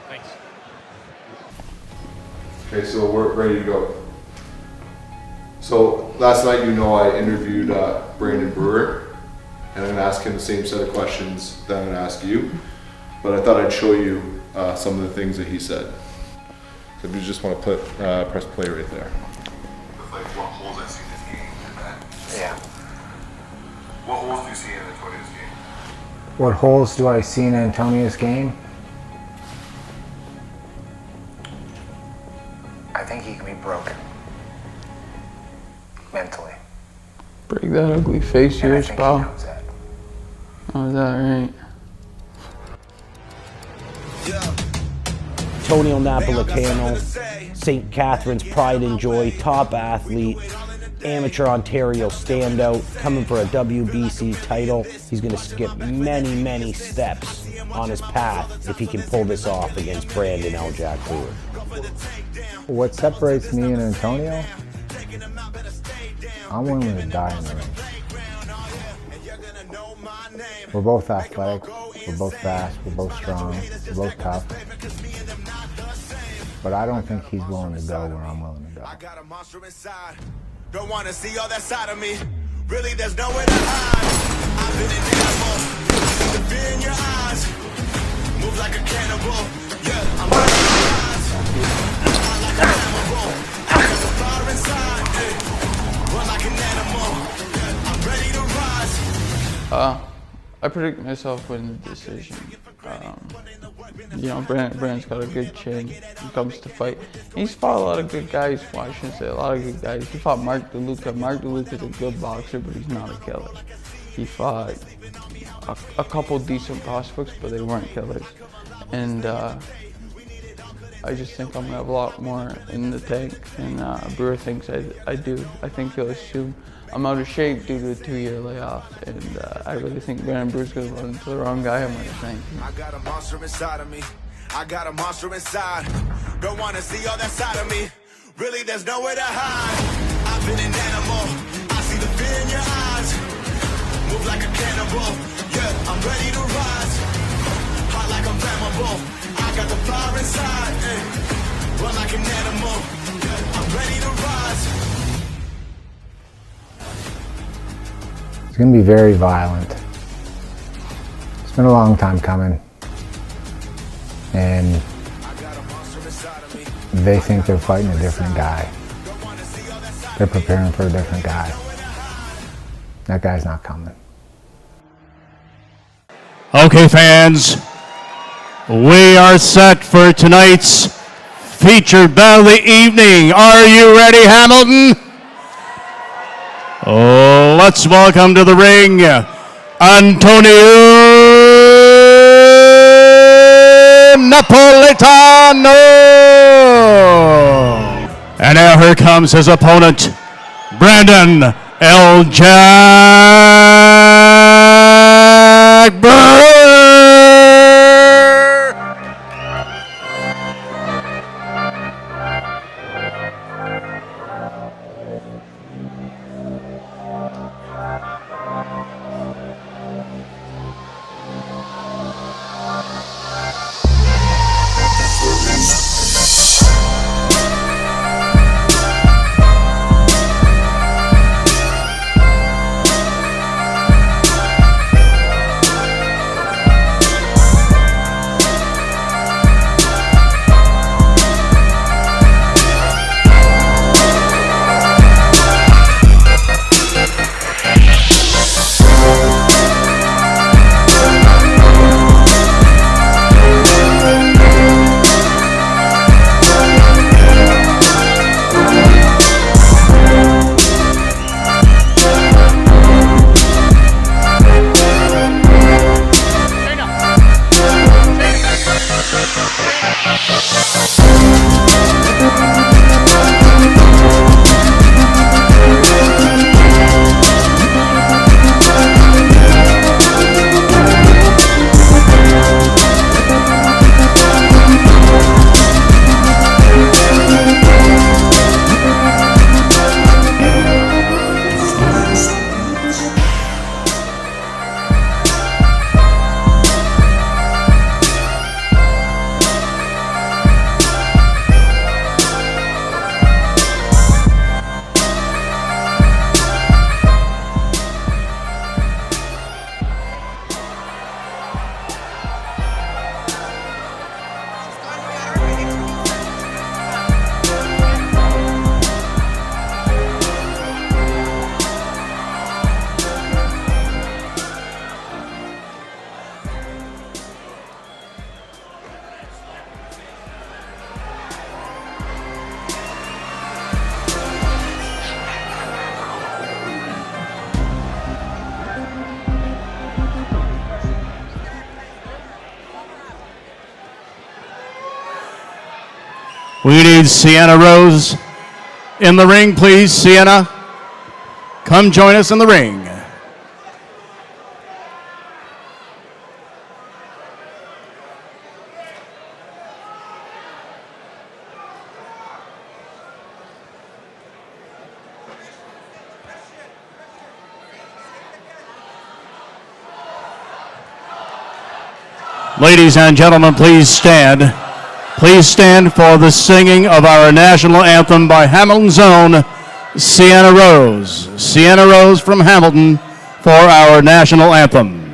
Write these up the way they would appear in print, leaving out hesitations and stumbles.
Thanks. Okay, so we're ready to go. So last night, I interviewed Brandon Brewer, and I'm gonna ask him the same set of questions that I'm gonna ask you, but I thought I'd show you some of the things that he said. So if you just want to press play right there. With like what holes I see in this game and that. Yeah. What holes do you see in Antonio's game? What holes do I see in Antonio's game? I think he can be broken. Mentally. Break that ugly face And I yours, think pal. he knows that. Oh, is that right? Antonio Napolitano, St. Catherine's pride and joy, top athlete, amateur Ontario standout, coming for a WBC title. He's going to skip many, many steps on his path if he can pull this off against Brandon Jack Brewer. What separates me and Antonio? I'm willing to die in the ring. We're both athletic, we're both fast, we're both strong, we're both tough. But I don't think he's willing to go where I'm willing to go. I got a monster inside. Don't want to see all that side of me. Really, there's nowhere to hide. I've been an animal. See the fear in your eyes. Move like a cannibal. Yeah, I'm ready to rise. Hot like a animal. I got the fire inside. Run like an animal. Yeah, I'm ready to rise. I predict myself winning the decision. Brandon's got a good chin when it comes to fight. He's fought a lot of good guys. Well, I shouldn't say a lot of good guys. He fought Mark DeLuca. Mark DeLuca's a good boxer, but he's not a killer. He fought a couple decent prospects, but they weren't killers. And I just think I'm gonna have a lot more in the tank, and Brewer thinks I do. I think he'll assume I'm out of shape due to a 2-year layoff, and I really think Brandon Brewer's gonna run into the wrong guy. I'm gonna thank him. I got a monster inside of me. I got a monster inside. Don't want to see all that side of me. Really, there's nowhere to hide. I've been an animal. I see the fear in your eyes. Move like a cannibal. Yeah, I'm ready to rise. Hot like I'm flammable. I got the fire inside. Run like an animal. Yeah, I'm ready to rise. It's going to be very violent. It's been a long time coming. And they think they're fighting a different guy. They're preparing for a different guy. That guy's not coming. Okay, fans, we are set for tonight's featured battle of the evening. Are you ready, Hamilton? Oh, let's welcome to the ring, Antonio Napolitano. And now here comes his opponent, Brandon Jack Brewer. We need Sienna Rose in the ring, please. Sienna, come join us in the ring. Ladies and gentlemen, please stand. Please stand for the singing of our national anthem by Hamilton's own Sienna Rose. Sienna Rose from Hamilton for our national anthem.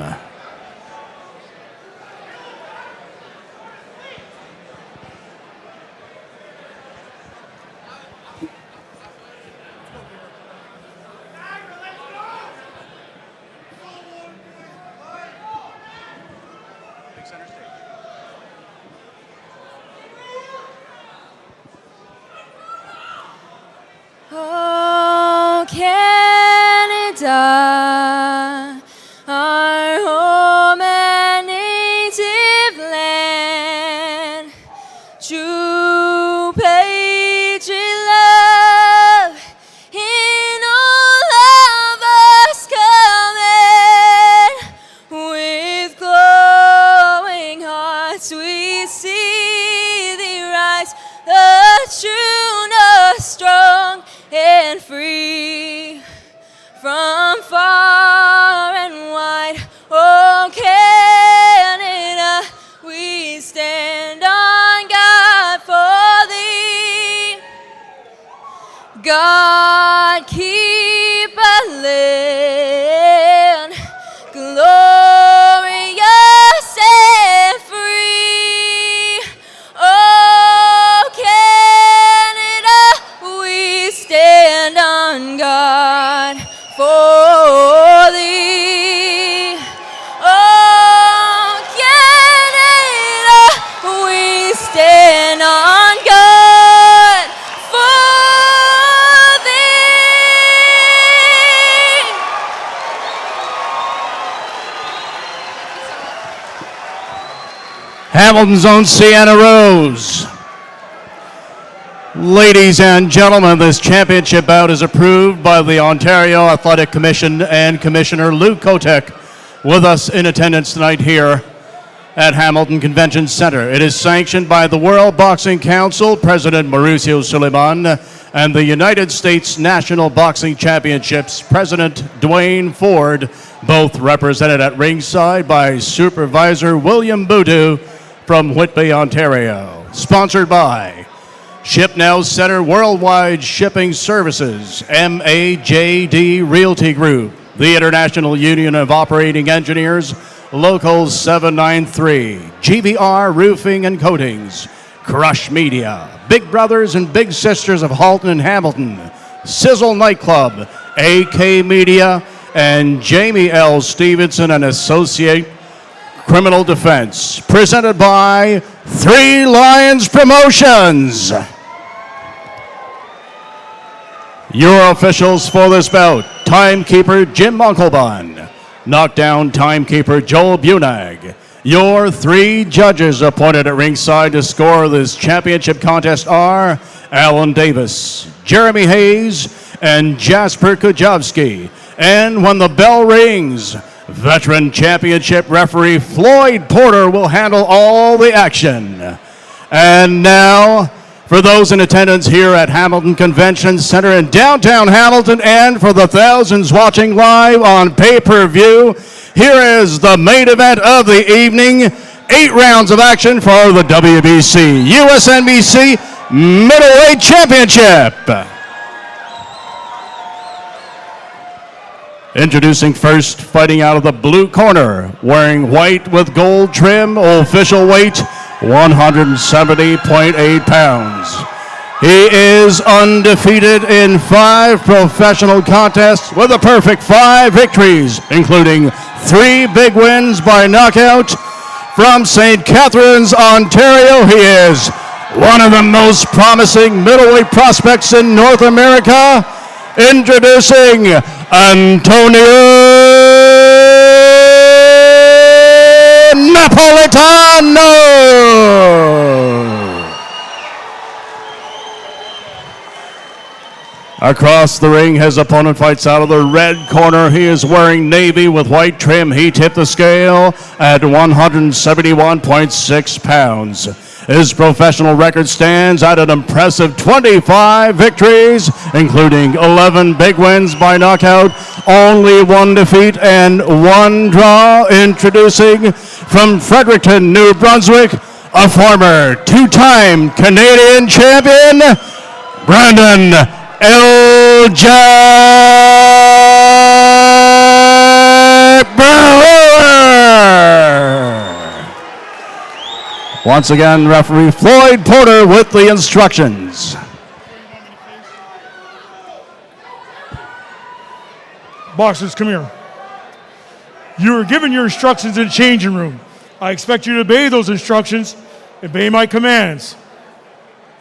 Oh, Canada, our home and native land, true patriot love in all of us common. With glowing hearts we see thee rise, the true north strong and free from far and wide. Oh, Canada, we stand on God for thee. God keep a land glorious and free. Oh, Canada, we stand on God for thee. Oh, Canada, we stand on God for thee. Hamilton's own Sienna Rose. Ladies and gentlemen, this championship bout is approved by the Ontario Athletic Commission and Commissioner Luke Kotek with us in attendance tonight here at Hamilton Convention Center. It is sanctioned by the World Boxing Council, President Mauricio Suleiman, and the United States National Boxing Championships, President Dwayne Ford, both represented at ringside by Supervisor William Boudou from Whitby, Ontario. Sponsored by Ship Now Center Worldwide Shipping Services, MAJD Realty Group, the International Union of Operating Engineers, Local 793, GVR Roofing and Coatings, Crush Media, Big Brothers and Big Sisters of Halton and Hamilton, Sizzle Nightclub, AK Media, and Jamie L. Stevenson and Associate Criminal Defense. Presented by Three Lions Promotions. Your officials for this bout: timekeeper Jim Monkelbon, knockdown timekeeper Joel Bunag. Your three judges appointed at ringside to score this championship contest are Alan Davis, Jeremy Hayes, and Jasper Kujavsky. And when the bell rings, veteran championship referee Floyd Porter will handle all the action. And now, for those in attendance here at Hamilton Convention Center in downtown Hamilton, and for the thousands watching live on pay-per-view, here is the main event of the evening. 8 rounds of action for the WBC USNBC Middleweight Championship. Introducing first, fighting out of the blue corner, wearing white with gold trim, official weight 170.8 pounds. He is undefeated in 5 professional contests with a perfect 5 victories, including 3 big wins by knockout. From St. Catharines, Ontario, he is one of the most promising middleweight prospects in North America. Introducing Antonio Napolitano. Across the ring, his opponent fights out of the red corner. He is wearing navy with white trim. He tipped the scale at 171.6 pounds. His professional record stands at an impressive 25 victories, including 11 big wins by knockout, only one defeat and one draw. Introducing from Fredericton, New Brunswick, a former two-time Canadian champion, Brandon L. Jack Brewer. Once again, referee Floyd Porter with the instructions. Boxers, come here. You were given your instructions in the changing room. I expect you to obey those instructions, obey my commands.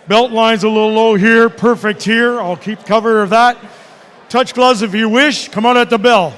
Belt line's a little low here, perfect here. I'll keep cover of that. Touch gloves if you wish. Come out at the bell.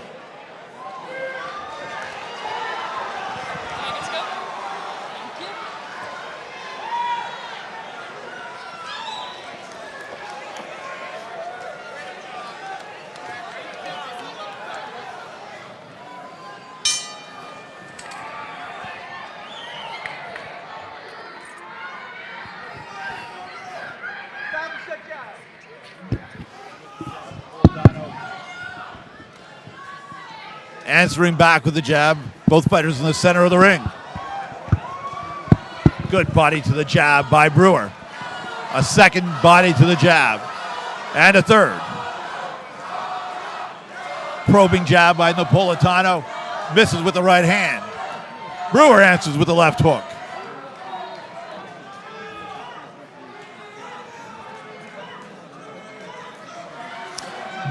Answering back with the jab. Both fighters in the center of the ring. Good body to the jab by Brewer. A second body to the jab. And a third. Probing jab by Napolitano. Misses with the right hand. Brewer answers with the left hook.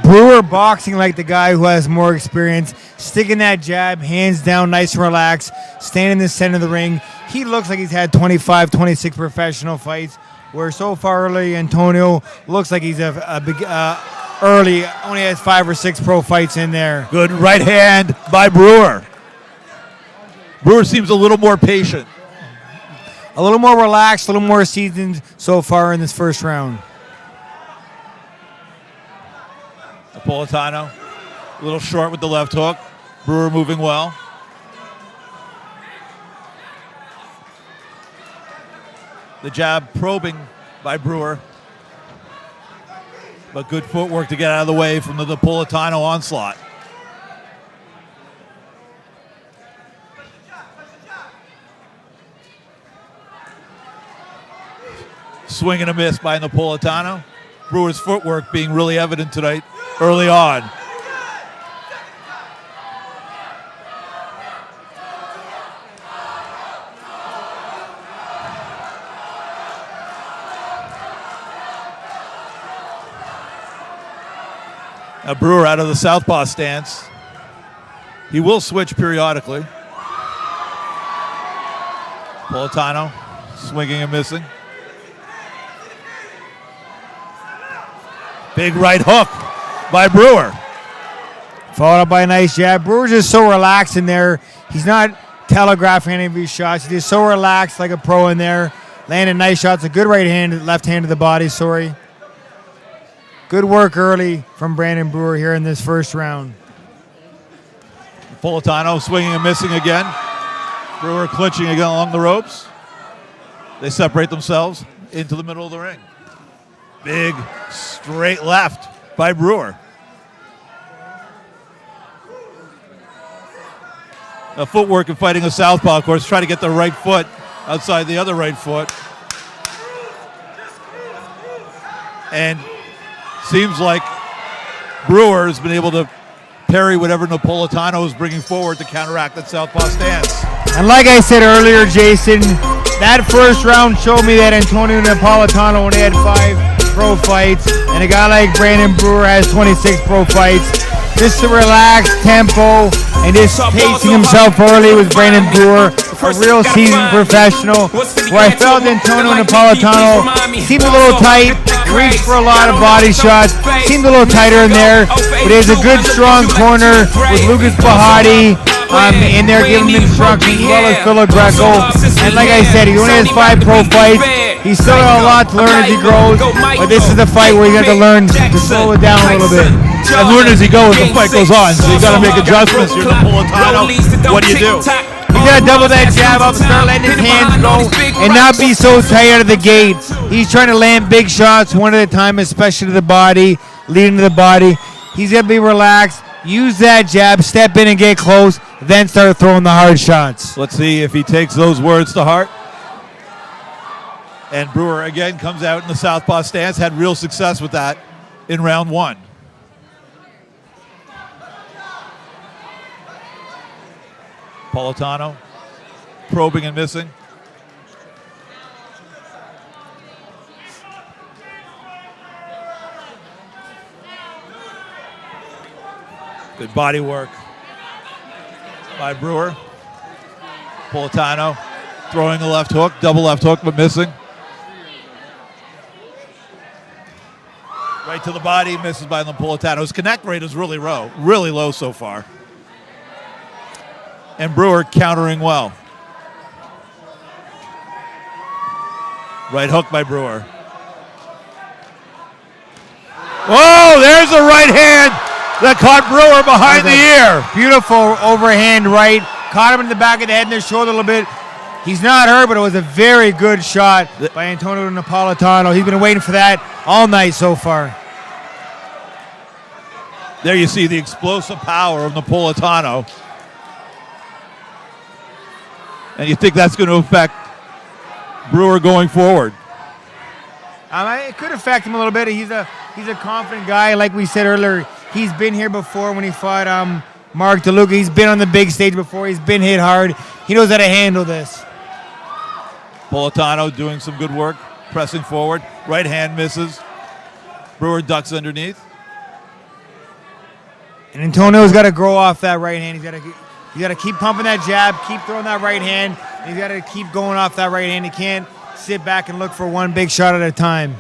Brewer boxing like the guy who has more experience, sticking that jab, hands down, nice and relaxed, standing in the center of the ring. He looks like he's had 25, 26 professional fights, where so far early Antonio looks like he's a big early, only has 5 or 6 pro fights in there. Good right hand by Brewer. Brewer seems a little more patient. A little more relaxed, a little more seasoned so far in this first round. Napolitano, a little short with the left hook. Brewer moving well. The jab probing by Brewer. But good footwork to get out of the way from the Napolitano onslaught. Swing and a miss by Napolitano. Brewer's footwork being really evident tonight early on. Now Brewer out of the southpaw stance. He will switch periodically. Napolitano swinging and missing. Big right hook by Brewer. Followed up by a nice jab. Brewer's just so relaxed in there. He's not telegraphing any of his shots. He's just so relaxed like a pro in there. Landing nice shots. A good right hand, left hand to the body, sorry. Good work early from Brandon Brewer here in this first round. Napolitano swinging and missing again. Brewer clinching again along the ropes. They separate themselves into the middle of the ring. Big straight left by Brewer. Now footwork and fighting a southpaw, of course, try to get the right foot outside the other right foot. And seems like Brewer has been able to parry whatever Napolitano is bringing forward to counteract that southpaw stance. And like I said earlier, Jason, that first round showed me that Antonio Napolitano only had 5 pro fights, and a guy like Brandon Brewer has 26 pro fights. Just a relaxed tempo and just pacing himself early with Brandon Brewer, a real seasoned professional. Where I felt Antonio Napolitano seemed a little tight, reached for a lot of body shots, seemed a little tighter in there, but he has a good strong corner with Lucas Bahati in there giving him instructions, as well as Philip Greco. And like I said, he only has 5 pro fights. He's still got a lot to learn as he grows, but this is the fight where you got to learn to slow it down a little bit. And learn as he goes as the fight goes on. So you got to make adjustments. You're Napolitano. What do you do? He's got to double that jab up, start letting his hands go, and not be so tight out of the gate. He's trying to land big shots one at a time, especially to the body, leading to the body. He's got to be relaxed, use that jab, step in and get close, then start throwing the hard shots. Let's see if he takes those words to heart. And Brewer again comes out in the southpaw stance, had real success with that in round 1. Napolitano probing and missing. Good body work by Brewer. Napolitano throwing a left hook, double left hook, but missing. Right to the body, misses by Napolitano. His connect rate is really low so far. And Brewer countering well. Right hook by Brewer. Whoa, there's a right hand that caught Brewer behind the ear. Beautiful overhand right. Caught him in the back of the head and the shoulder a little bit. He's not hurt, but it was a very good shot by Antonio Napolitano. He's been waiting for that all night so far. There you see the explosive power of Napolitano. And you think that's going to affect Brewer going forward? It could affect him a little bit. He's a confident guy. Like we said earlier, he's been here before when he fought Mark DeLuca. He's been on the big stage before. He's been hit hard. He knows how to handle this. Napolitano doing some good work, pressing forward. Right hand misses. Brewer ducks underneath. And Antonio's got to grow off that right hand. He's got to keep pumping that jab, keep throwing that right hand. And he's got to keep going off that right hand. He can't sit back and look for one big shot at a time.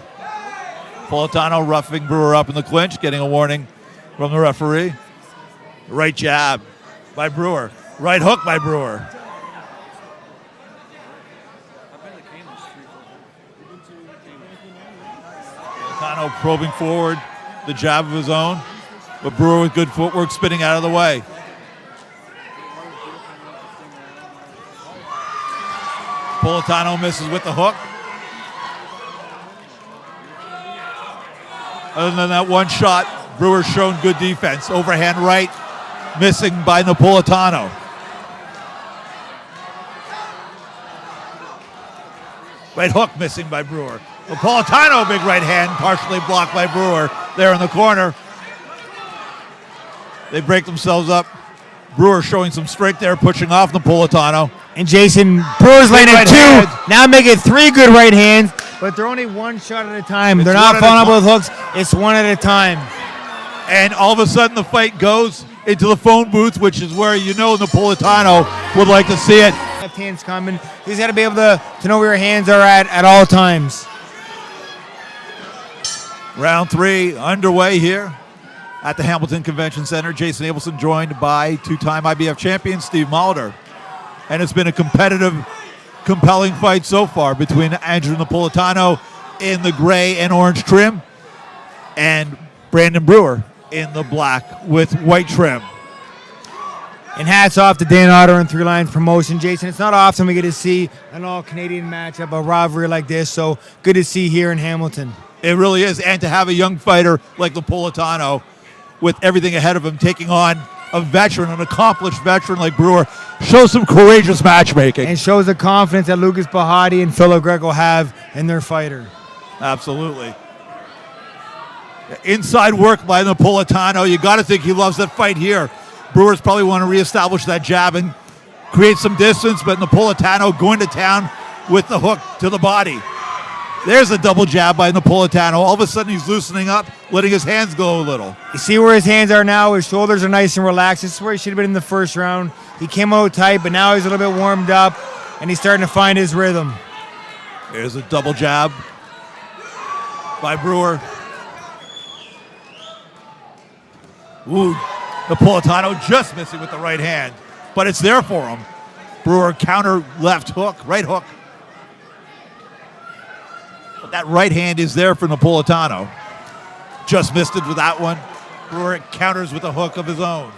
Napolitano roughing Brewer up in the clinch, getting a warning from the referee. Right jab by Brewer. Right hook by Brewer. Napolitano probing forward, the jab of his own, but Brewer with good footwork spinning out of the way. Napolitano misses with the hook. Other than that one shot, Brewer's shown good defense. Overhand right, missing by Napolitano. Right hook missing by Brewer. Napolitano, big right hand, partially blocked by Brewer there in the corner. They break themselves up. Brewer showing some strength there, pushing off Napolitano. And Jason, Brewer's landing right two. hand. Now making 3 good right hands, but they're only one shot at a time. They're not following up with hooks. It's one at a time. And all of a sudden the fight goes into the phone booth, which is where you know Napolitano would like to see it. Left hand's coming. You just got to be able to know where your hands are at all times. Round 3 underway here at the Hamilton Convention Center. Jason Abelson joined by 2-time IBF champion Steve Molitor. And it's been a competitive, compelling fight so far between Andrew Napolitano in the gray and orange trim and Brandon Brewer in the black with white trim. And hats off to Dan Otter and Three Lions Promotion. Jason, it's not often we get to see an all-Canadian matchup, a rivalry like this, so good to see here in Hamilton. It really is, and to have a young fighter like Napolitano with everything ahead of him taking on a veteran, an accomplished veteran like Brewer, shows some courageous matchmaking. And shows the confidence that Lucas Bahati and Phil Greco have in their fighter. Absolutely. Inside work by Napolitano. You got to think he loves that fight here. Brewers probably want to reestablish that jab and create some distance, but Napolitano going to town with the hook to the body. There's a double jab by Napolitano. All of a sudden he's loosening up, letting his hands go a little. You see where his hands are now? His shoulders are nice and relaxed. This is where he should have been in the first round. He came out tight, but now he's a little bit warmed up, and he's starting to find his rhythm. There's a double jab by Brewer. Ooh, Napolitano just missing with the right hand, but it's there for him. Brewer counter left hook, right hook. But that right hand is there for Napolitano. Just missed it with that one. Brewer counters with a hook of his own.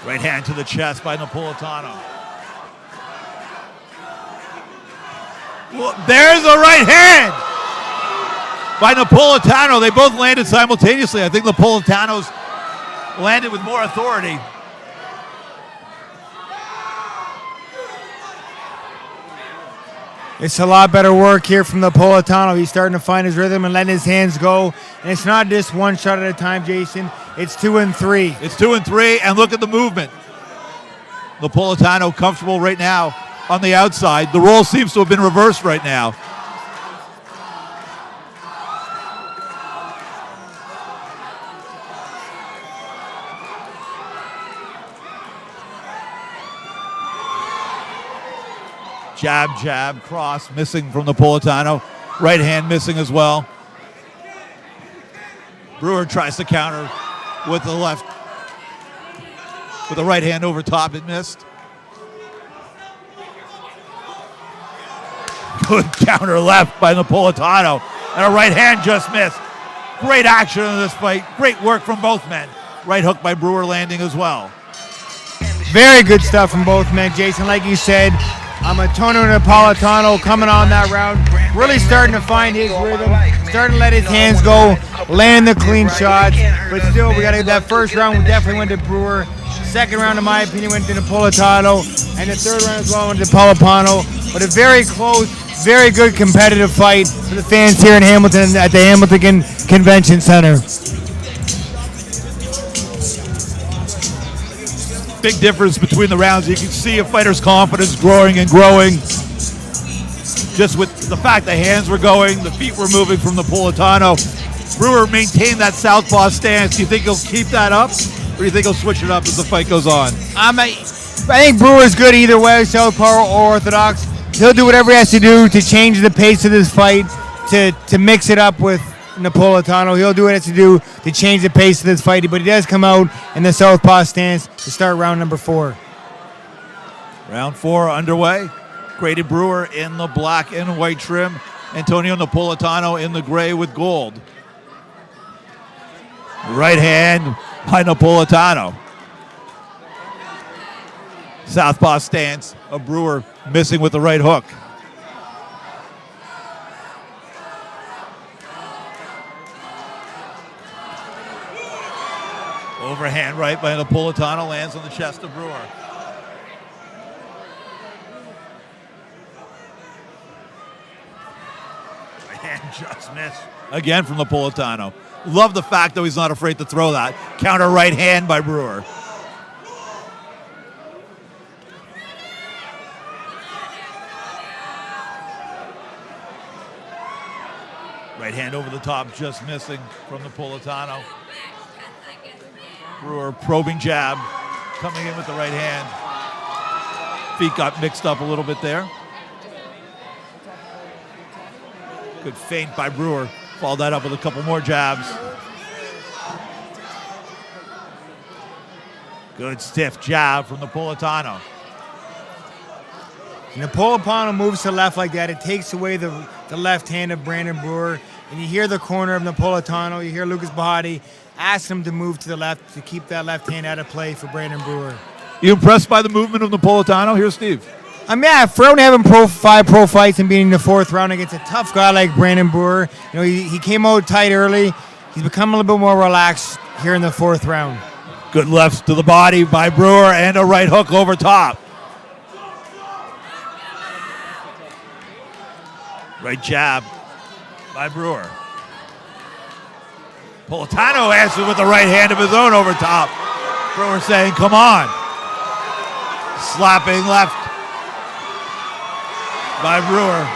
Right hand to the chest by Napolitano. Well, there's a right hand by Napolitano. They both landed simultaneously. I think Napolitano's landed with more authority. It's a lot better work here from Napolitano. He's starting to find his rhythm and letting his hands go. And it's not just one shot at a time, Jason. It's 2 and 3. It's 2 and 3, and look at the movement. Napolitano comfortable right now on the outside. The role seems to have been reversed right now. Jab, jab, cross, missing from Napolitano. Right hand missing as well. Brewer tries to counter with the left, with the right hand over top. It missed. Good counter left by Napolitano. And a right hand just missed. Great action in this fight. Great work from both men. Right hook by Brewer landing as well. Very good stuff from both men, Jason. Like you said, Antonio Napolitano coming on that round, really starting to find his rhythm, starting to let his hands go, land the clean shots. But still, we got to get that first round. We definitely went to Brewer. Second round, in my opinion, went to Napolitano, and the third round as well went to Napolitano. But a very close, very good competitive fight for the fans here in Hamilton at the Hamilton Convention Center. Big difference between the rounds. You can see a fighter's confidence growing and growing. Just with the fact the hands were going, the feet were moving from Napolitano. Brewer maintained that southpaw stance. Do you think he'll keep that up? Or do you think he'll switch it up as the fight goes on? I think Brewer's good either way, southpaw or orthodox. He'll do whatever he has to do to change the pace of this fight, to mix it up with Napolitano. He'll do what he has to do to change the pace of this fight, but he does come out in the southpaw stance to start round number 4. Round 4 underway. Grady Brewer in the black and white trim. Antonio Napolitano in the gray with gold. Right hand by Napolitano. Southpaw stance of Brewer missing with the right hook. Overhand right by Napolitano lands on the chest of Brewer. Right hand just missed. Again from Napolitano. Love the fact, though, he's not afraid to throw that. Counter right hand by Brewer. Right hand over the top, just missing from Napolitano. Brewer probing jab, coming in with the right hand. Feet got mixed up a little bit there. Good feint by Brewer. Followed that up with a couple more jabs. Good stiff jab from Napolitano. Napolitano moves to the left like that. It takes away the left hand of Brandon Brewer. And you hear the corner of Napolitano. You hear Lucas Bahati ask him to move to the left to keep that left hand out of play for Brandon Brewer. You impressed by the movement of Napolitano? Here's Steve. Yeah, for only having 5 pro fights and being in the 4th round against a tough guy like Brandon Brewer, he came out tight early. He's become a little bit more relaxed here in the 4th round. Good lefts to the body by Brewer and a right hook over top. Right jab by Brewer. Napolitano answered with the right hand of his own over top. Brewer saying, come on. Slapping left by Brewer.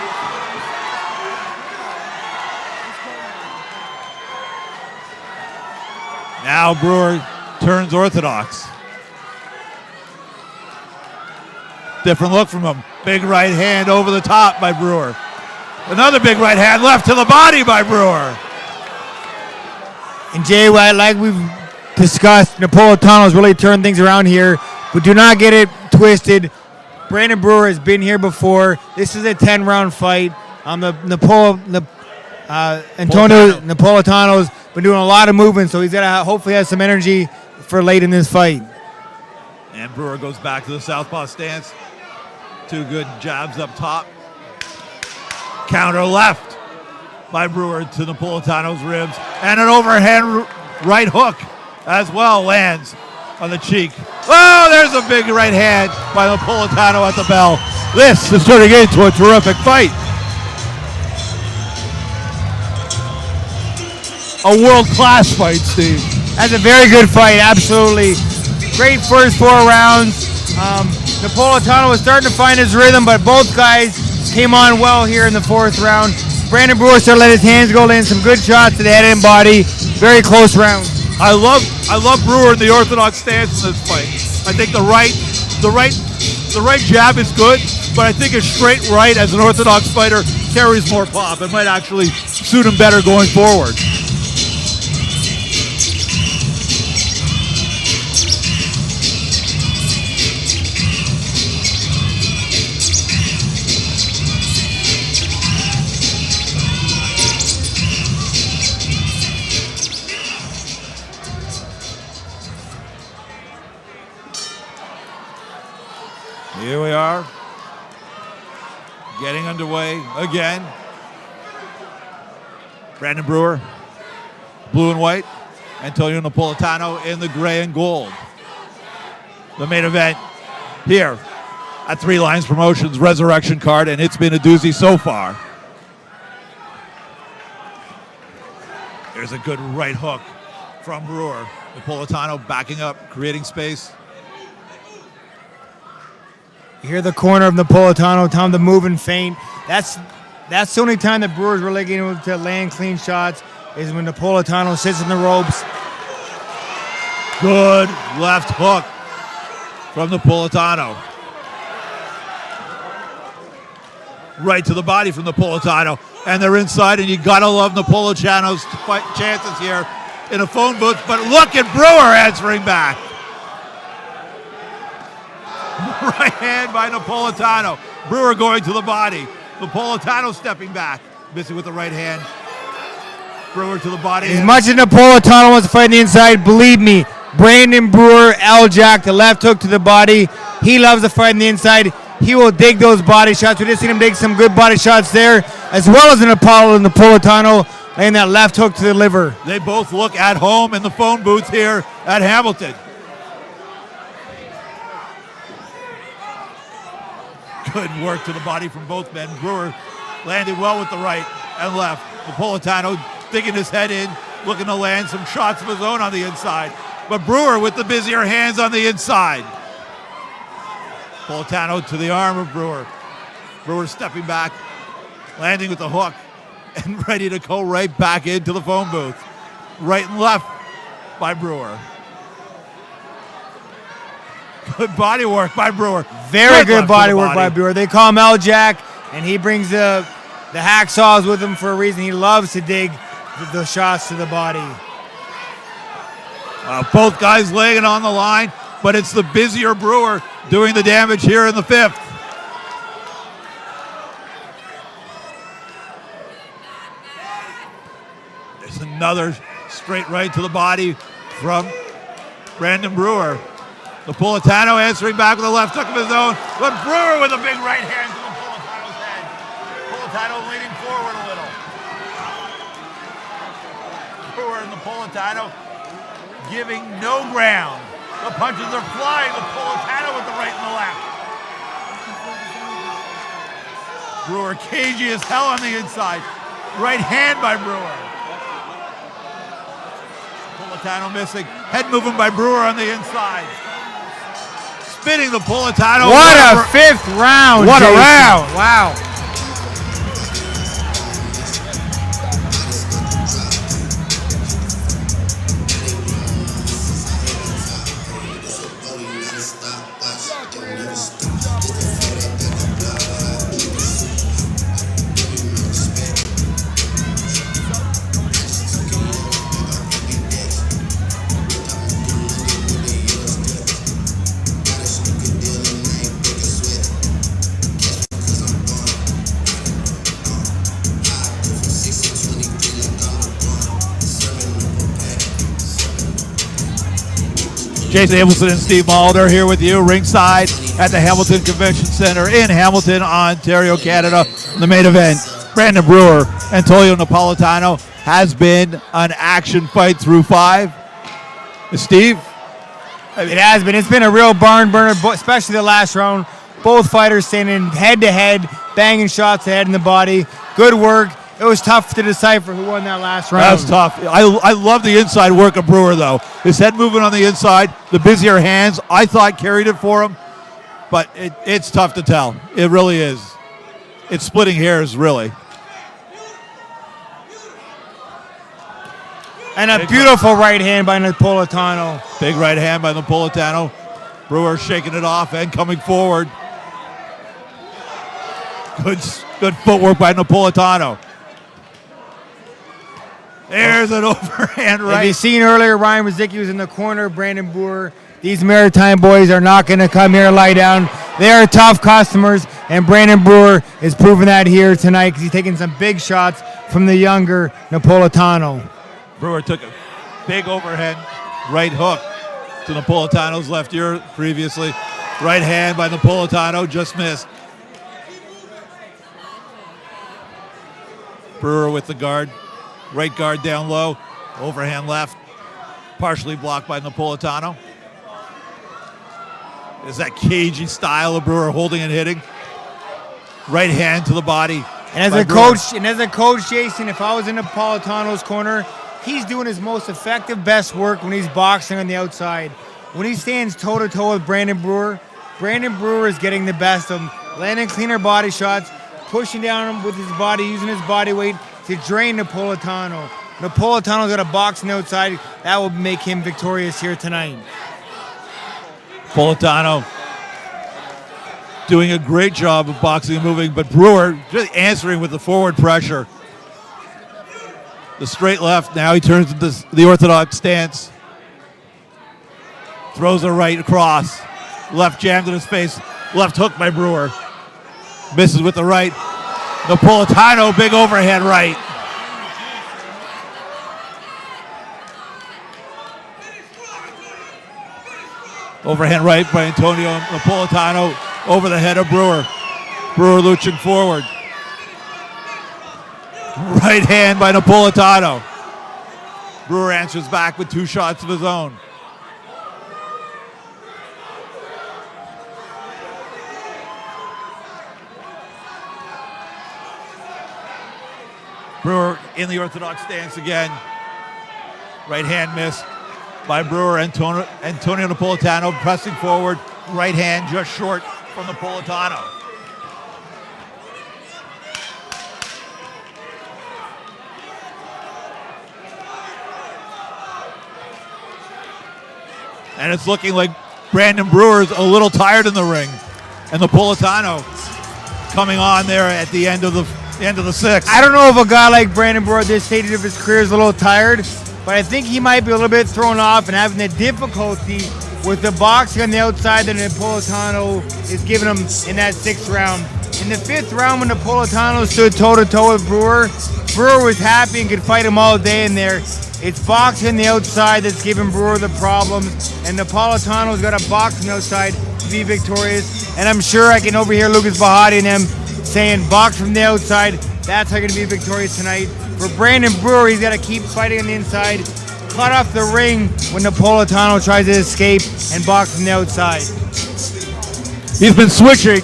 Now Brewer turns orthodox. Different look from him. Big right hand over the top by Brewer. Another big right hand left to the body by Brewer. And Jay, like we've discussed, Napolitano's really turned things around here, but do not get it twisted. Brandon Brewer has been here before. This is a 10-round fight. Antonio Napolitano's been doing a lot of movement, so he's gonna hopefully have some energy for late in this fight. And Brewer goes back to the southpaw stance. 2 good jabs up top. Counter left by Brewer to Napolitano's ribs. And an overhand right hook as well lands on the cheek. Oh, there's a big right hand by Napolitano at the bell. This is turning into a terrific fight. A world-class fight, Steve. That's a very good fight, absolutely. Great first 4 rounds. Napolitano was starting to find his rhythm, but both guys came on well here in the 4th round. Brandon Brewer started to let his hands go, landing some good shots to the head and body. Very close round. I love Brewer in the orthodox stance in this fight. I think the right jab is good, but I think a straight right as an orthodox fighter carries more pop. It might actually suit him better going forward. Here we are, getting underway again. Brandon Brewer, blue and white. Antonio Napolitano in the gray and gold. The main event here at 3 Lions Promotions Resurrection card, and it's been a doozy so far. There's a good right hook from Brewer. Napolitano backing up, creating space. You hear the corner of Napolitano, time to move and feint. That's the only time that Brewer's really getting able to land clean shots is when Napolitano sits in the ropes. Good left hook from Napolitano. Right to the body from Napolitano. And they're inside, and you gotta love Napolitano's chances here in a phone booth. But look at Brewer answering back. Right hand by Napolitano. Brewer going to the body. Napolitano stepping back. Missing with the right hand. Brewer to the body. As much as Napolitano wants to fight on the inside, believe me, Brandon Brewer, L-Jack, the left hook to the body. He loves to fight on the inside. He will dig those body shots. We just seen him dig some good body shots there, as well as Napolitano laying that left hook to the liver. They both look at home in the phone booth here at Hamilton. Good work to the body from both men. Brewer landed well with the right and left. Napolitano digging his head in, looking to land some shots of his own on the inside. But Brewer with the busier hands on the inside. Napolitano to the arm of Brewer. Brewer stepping back, landing with the hook, and ready to go right back into the phone booth. Right and left by Brewer. Good body work by Brewer. Very good body work by Brewer. They call him L-Jack, and he brings the hacksaws with him for a reason. He loves to dig the shots to the body. Both guys laying it on the line, but it's the busier Brewer doing the damage here in the 5th. There's another straight right to the body from Brandon Brewer. Napolitano answering back with a left hook of his own, but Brewer with a big right hand to Napolitano's head. Napolitano leaning forward a little. Brewer and Napolitano giving no ground. The punches are flying. Napolitano with the right and the left. Brewer cagey as hell on the inside. Right hand by Brewer. Napolitano missing. Head moving by Brewer on the inside. Spinning Napolitano. What a 5th round. What Jason. a round. Wow. Jason Abelson and Steve Mulder here with you ringside at the Hamilton Convention Center in Hamilton, Ontario, Canada. The main event, Brandon Brewer, Antonio Napolitano, has been an action fight through 5. Steve? It has been. It's been a real barn burner, especially the last round. Both fighters standing head to head, banging shots to the head and the body. Good work. It was tough to decipher who won that last round. That was tough. I love the inside work of Brewer, though. His head moving on the inside, the busier hands, I thought carried it for him. But it's tough to tell. It really is. It's splitting hairs, really. And a beautiful right hand by Napolitano. Big right hand by Napolitano. Brewer shaking it off and coming forward. Good footwork by Napolitano. There's an overhand right. If you've seen earlier, Ryan Rosicki was in the corner, Brandon Brewer. These Maritime boys are not going to come here and lie down. They are tough customers, and Brandon Brewer is proving that here tonight because he's taking some big shots from the younger Napolitano. Brewer took a big overhead right hook to Napolitano's left ear previously. Right hand by Napolitano, just missed. Brewer with the guard. Right guard down low. Overhand left. Partially blocked by Napolitano. Is that cagey style of Brewer holding and hitting. Right hand to the body. And as a coach, Jason, if I was in Napolitano's corner, he's doing his most effective, best work when he's boxing on the outside. When he stands toe-to-toe with Brandon Brewer is getting the best of him, landing cleaner body shots, pushing down him with his body, using his body weight to drain Napolitano. Napolitano's got a box on the outside. That will make him victorious here tonight. Napolitano doing a great job of boxing and moving, but Brewer just answering with the forward pressure. The straight left, now he turns into the orthodox stance. Throws a right across. Left jammed in his face. Left hook by Brewer. Misses with the right. Napolitano, big overhead right. Overhand right by Antonio Napolitano over the head of Brewer. Brewer luching forward. Right hand by Napolitano. Brewer answers back with 2 shots of his own. Brewer in the orthodox stance again. Right hand missed by Brewer. Antonio Napolitano pressing forward. Right hand just short from Napolitano. And it's looking like Brandon Brewer's a little tired in the ring. And Napolitano coming on there at the end of the 6th. I don't know if a guy like Brandon Brewer at this stage of his career is a little tired, but I think he might be a little bit thrown off and having the difficulty with the boxing on the outside that Napolitano is giving him in that 6th round. In the 5th round when Napolitano stood toe-to-toe with Brewer, Brewer was happy and could fight him all day in there. It's boxing on the outside that's giving Brewer the problems, and Napolitano's got a box on the outside to be victorious. And I'm sure I can overhear Lucas Bahati and them saying box from the outside, that's how you're going to be victorious tonight. For Brandon Brewer, he's got to keep fighting on the inside, cut off the ring when Napolitano tries to escape and box from the outside. He's been switching,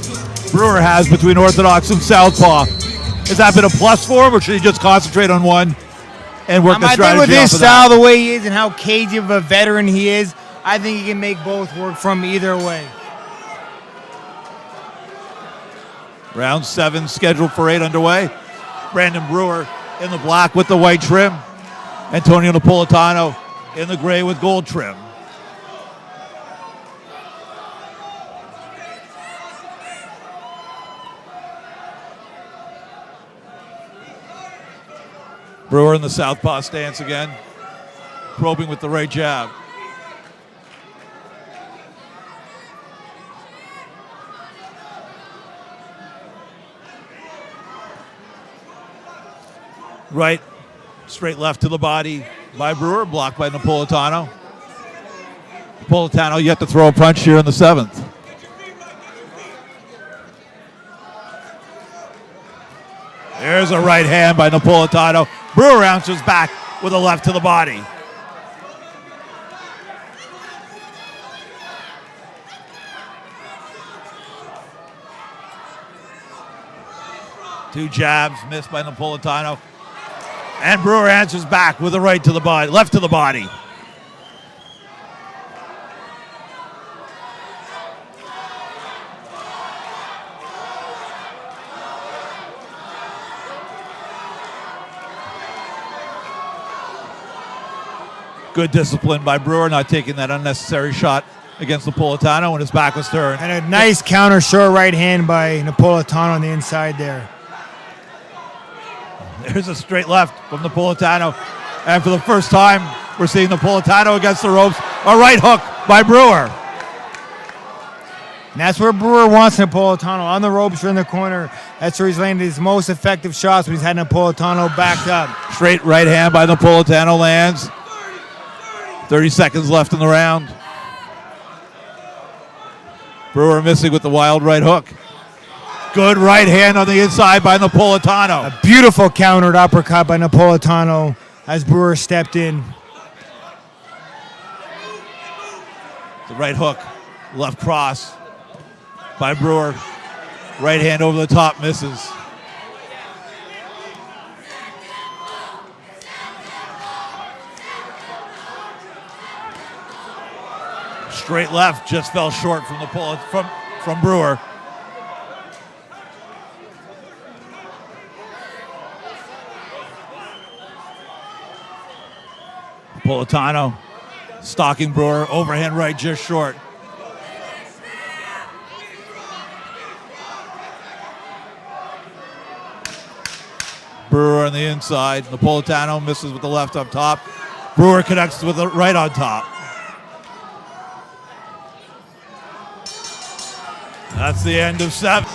Brewer has, between orthodox and southpaw. Has that been a plus for him, or should he just concentrate on one and work the strategy? I think with his off of style, that? the way he is, and how cagey of a veteran he is, I think he can make both work from either way. Round 7 scheduled for 8 underway. Brandon Brewer in the black with the white trim. Antonio Napolitano in the gray with gold trim. Brewer in the southpaw stance again. Probing with the right jab. Right, straight left to the body by Brewer, blocked by Napolitano. Napolitano yet to throw a punch here in the 7th. There's a right hand by Napolitano. Brewer answers back with a left to the body. Two jabs missed by Napolitano. And Brewer answers back with a right to the body, left to the body. Good discipline by Brewer, not taking that unnecessary shot against Napolitano when his back was turned. And a nice counter short right hand by Napolitano on the inside there. There's a straight left from Napolitano. And for the first time, we're seeing Napolitano against the ropes. A right hook by Brewer. And that's where Brewer wants Napolitano, on the ropes or in the corner. That's where he's landed his most effective shots when he's had Napolitano backed up. Straight right hand by Napolitano lands. 30 seconds left in the round. Brewer missing with the wild right hook. Good right hand on the inside by Napolitano. A beautiful countered uppercut by Napolitano as Brewer stepped in. The right hook, left cross by Brewer. Right hand over the top, misses. Straight left just fell short from from Brewer. Napolitano stalking Brewer, overhand right just short. Brewer on the inside. Napolitano misses with the left up top. Brewer connects with the right on top. That's the end of 7.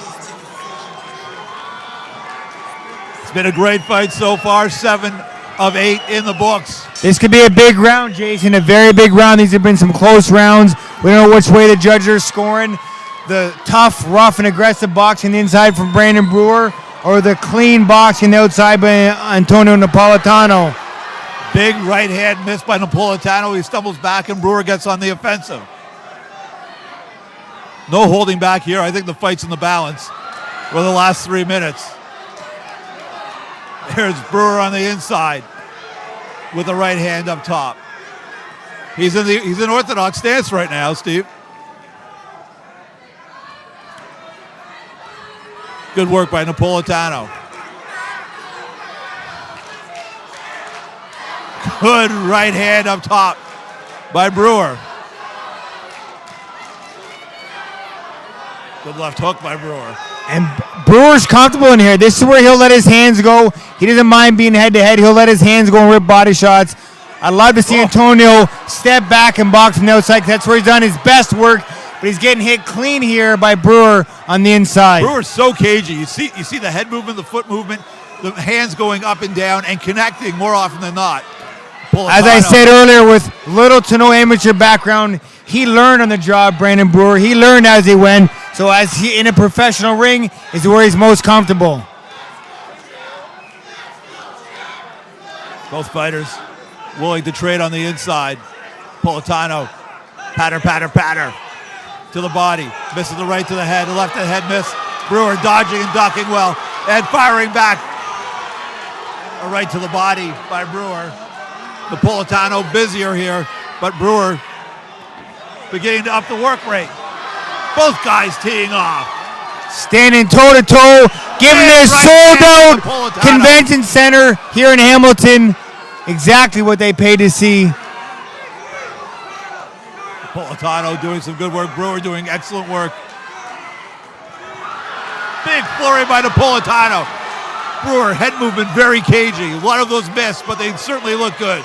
It's been a great fight so far. 7 of 8 in the books. This could be a big round, Jason, a very big round. These have been some close rounds. We don't know which way the judges are scoring. The tough, rough, and aggressive boxing the inside from Brandon Brewer, or the clean boxing the outside by Antonio Napolitano. Big right hand missed by Napolitano. He stumbles back and Brewer gets on the offensive. No holding back here. I think the fight's in the balance for the last 3 minutes. There's Brewer on the inside with the right hand up top. He's in orthodox stance right now, Steve. Good work by Napolitano. Good right hand up top by Brewer. Good left hook by Brewer. And Brewer's comfortable in here. This is where he'll let his hands go. He doesn't mind being head-to-head. He'll let his hands go and rip body shots. I'd love to see Antonio step back and box from the outside, 'cause that's where he's done his best work. But he's getting hit clean here by Brewer on the inside. Brewer's so cagey. You see the head movement, the foot movement, the hands going up and down and connecting more often than not. As I said earlier, with little to no amateur background, he learned on the job, Brandon Brewer. He learned as he went. So as he in a professional ring is where he's most comfortable. Both fighters willing to trade on the inside. Napolitano, patter, patter, patter to the body. Misses the right to the head, the left to the head miss. Brewer dodging and ducking well and firing back. A right to the body by Brewer. Napolitano busier here, but Brewer beginning to up the work rate. Both guys teeing off. Standing toe-to-toe, giving this sold-out convention center here in Hamilton exactly what they paid to see. Napolitano doing some good work. Brewer doing excellent work. Big flurry by Napolitano. Brewer head movement very cagey. A lot of those missed, but they certainly look good.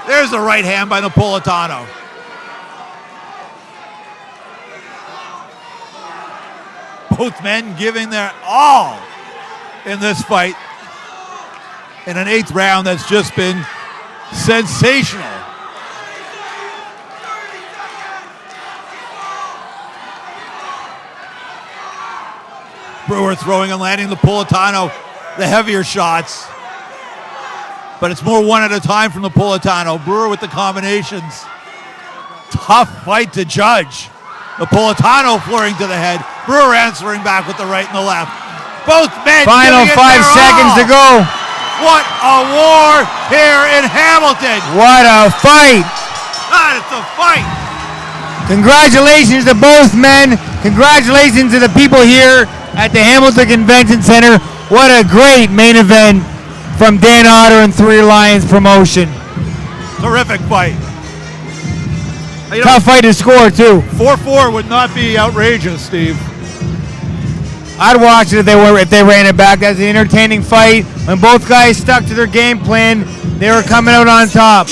There's the right hand by Napolitano. Both men giving their all in this fight in an 8th round that's just been sensational. Brewer throwing and landing Napolitano the heavier shots. But it's more one at a time from Napolitano. Brewer with the combinations. Tough fight to judge. Napolitano flooring to the head. Brewer answering back with the right and the left. Both men Final giving it 5 their seconds all. to go. What a war here in Hamilton. What a fight. God, it's a fight. Congratulations to both men. Congratulations to the people here at the Hamilton Convention Center. What a great main event from Dan Otter and Three Lions Promotion. Terrific fight. You know, Tough fight to score, too. 4-4 would not be outrageous, Steve. I'd watch it if they ran it back. That's an entertaining fight. When both guys stuck to their game plan, they were coming out on top.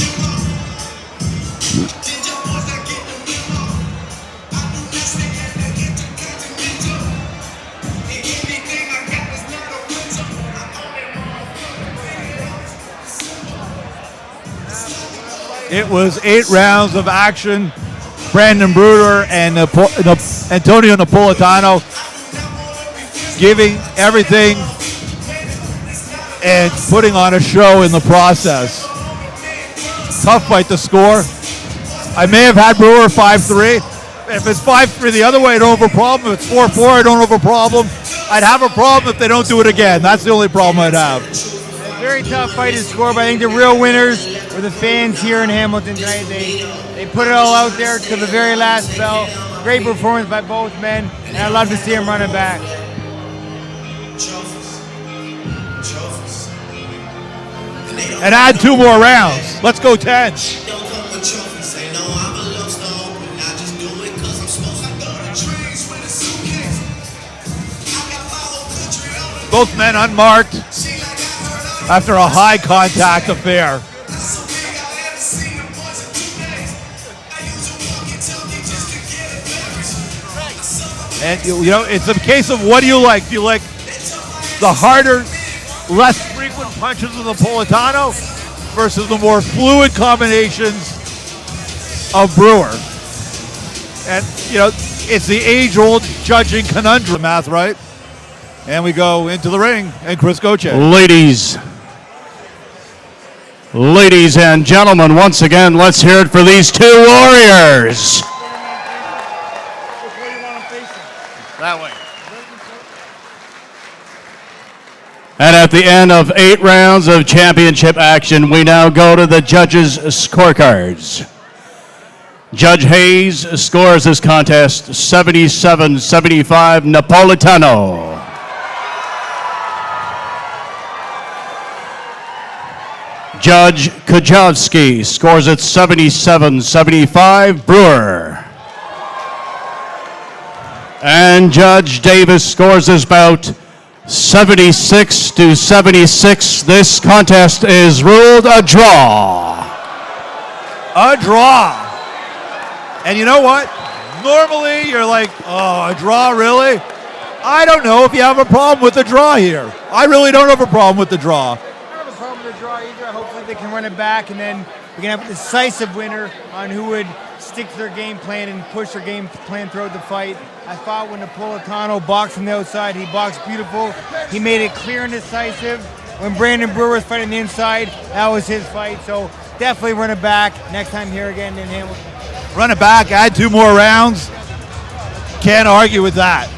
It was 8 rounds of action. Brandon Brewer and Antonio Napolitano giving everything and putting on a show in the process. Tough fight to score. I may have had Brewer 5-3. If it's 5-3 the other way, I don't have a problem. If it's 4-4, I don't have a problem. I'd have a problem if they don't do it again. That's the only problem I'd have. Very tough fight to score, but I think the real winners were the fans here in Hamilton tonight. They put it all out there to the very last bell. Great performance by both men, and I'd love to see them running back. And add 2 more rounds. Let's go 10. Both men unmarked after a high contact affair. And you know, it's a case of what do you like? Do you like the harder, less frequent punches of Napolitano versus the more fluid combinations of Brewer? And you know, it's the age-old judging conundrum, math, right? And we go into the ring, and Chris Goche. Ladies and gentlemen, once again, let's hear it for these 2 warriors. That way. And at the end of 8 rounds of championship action, we now go to the judges' scorecards. Judge Hayes scores this contest 77-75 Napolitano. Judge Kujawski scores it 77-75 Brewer. And Judge Davis scores this bout 76-76. This contest is ruled a draw. A draw. And you know what? Normally you're like, oh, a draw, really? I don't know if you have a problem with the draw here. I really don't have a problem with the draw. I don't have a problem with the draw either. Hopefully they can run it back, and then we can have a decisive winner on who would stick to their game plan and push their game plan throughout the fight. I thought when Napolitano boxed from the outside, he boxed beautiful. He made it clear and decisive. When Brandon Brewer was fighting the inside, that was his fight. So definitely run it back next time here again in Hamilton. Run it back, add 2 more rounds. Can't argue with that.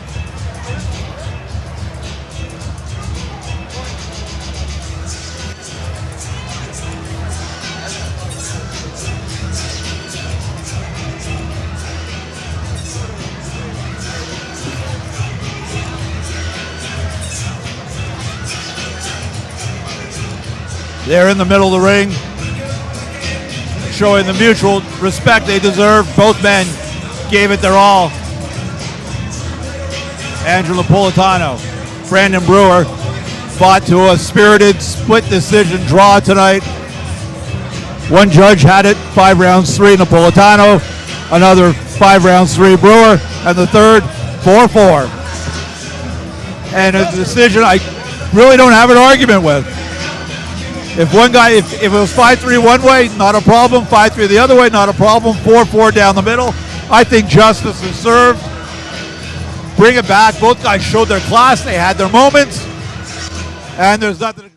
They're in the middle of the ring, showing the mutual respect they deserve. Both men gave it their all. Andrew Napolitano, Brandon Brewer fought to a spirited split decision draw tonight. One judge had it 5 rounds 3 Napolitano, another 5 rounds 3 Brewer, and the third 4-4. And a decision I really don't have an argument with. If one guy, if it was 5-3 one way, not a problem. 5-3 the other way, not a problem. 4-4 down the middle. I think justice is served. bring it back. Both guys showed their class. They had their moments. And there's nothing